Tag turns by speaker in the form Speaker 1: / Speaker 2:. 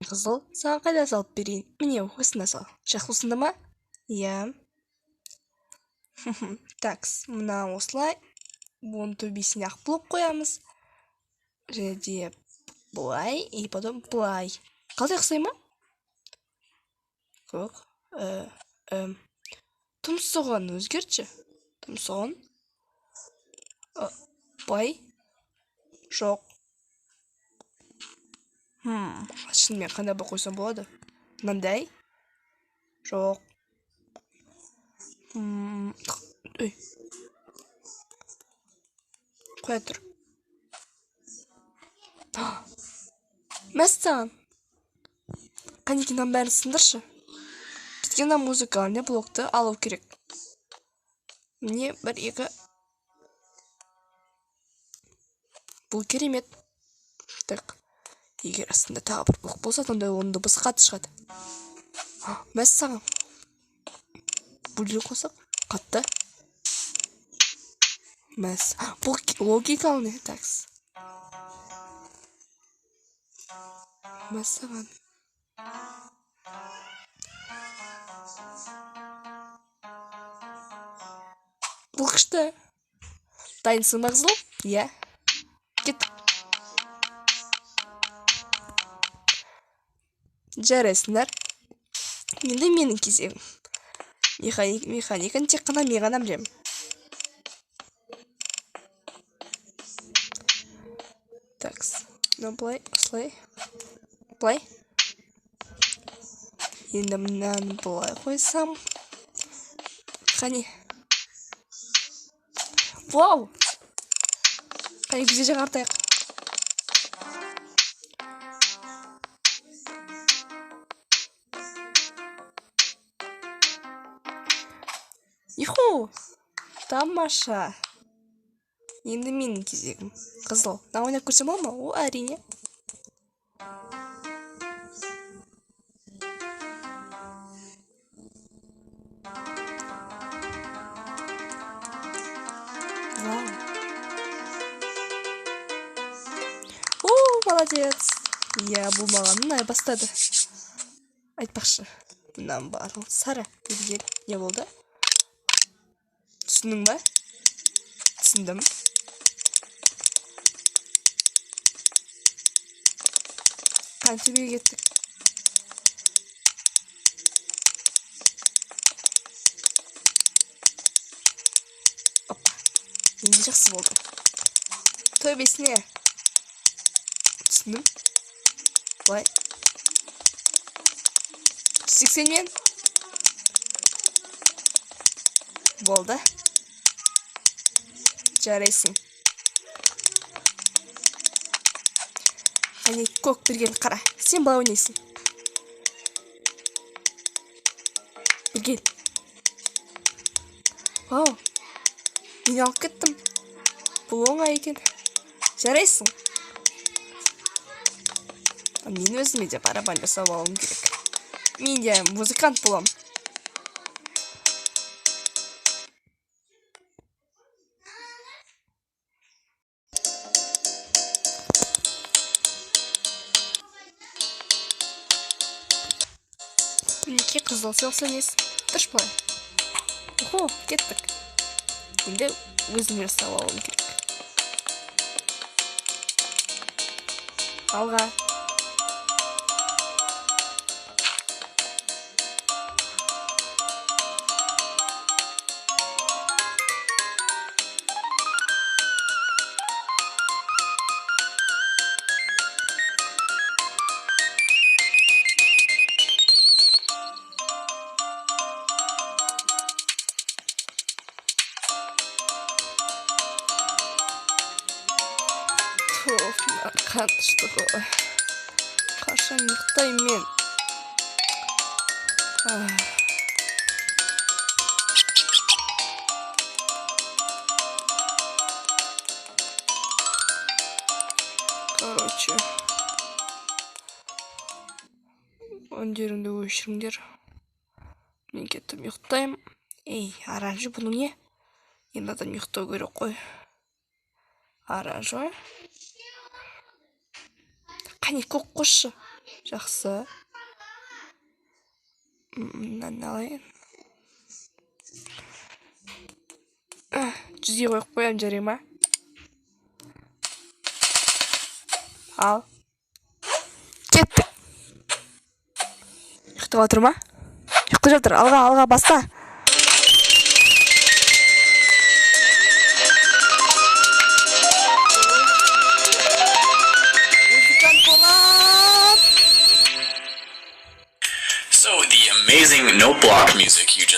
Speaker 1: Қызыл, саған қайда салып берейін? Міне, осында сал. Жақсысында ма? Иә. Такс, мына осылай. Бұның төбесіне ақ блок қоямыз. Және де былай, и потом былай. Қалай ұқсай ма? Көк. Тұмсығын өзгертші. Тұмсығын. Былай. Жоқ. Шынымен қандай бір қойсам болады? Мынандай? Жоқ. Қоя тұр. Мәссаған. Қанекеннен бәрін сындыршы. Бізге мына музыканы блокты алу керек. Міне, 1-2. Бұл керемет. Так. Егер астында тағы бір блок болса, онда оның дыбысы қатты шығады. Мәссаған. Бұл қосақ қатты. Мәс. Бұл логикалы не? Такс. Мәссаған. Бұл күшті. Дайынсың ба қызыл? Иә. Кет. Жарайсыңдар. Енді менің кезегім. Механиканы тек қана мен ғана білемін. Такс. Былай, осылай. Былай. Енді мынаны былай қойсам. Қане. Вау! Қане бізде жаңартайық. Иху! Тамаша! Енді менің кезегім. Қызыл. Мына ойнап көрсем ма? О, әрине. Вау! О, молодец! Иә, бұл маған ұнай бастады. Айтпақшы. Бұнан барлық сары. Не болды? Түсіндің ба? Түсіндім. Қантөбеге кеттік. Опа. Енді жақсы болды. Төбесіне. Түсіндім. Былай. 80 болды. Жарайсың. Әне көк бірген қара. Сен былай ойнайсың. Бірген. Вау. Мен алып кеттім. Бұл оңай екен. Жарайсың. Мен өзіме де барабан жасап алуым керек. Мен де музыкант болам. Мінеке қызыл селсенес. Тұрш былай. Охо, кеттік. Енді өзіме жасап алуым керек. Алға. Қатышты ғой. Қашан ұйықтаймын мен. Короче. Өндеріңді өшіріңдер. Мен кеттім ұйықтаймын. Ей, оранжы бұның не? Енді адам ұйықтау керек қой. Оранжы. Қане көк қосшы. Жақсы. Мынаны алайын. 100-ге қойып қоямын, жарай ма? Ал. Кеттік. Ұйықтап отыр ма? Ұйықтап жатыр. Алға, баста.
Speaker 2: So the amazing no block music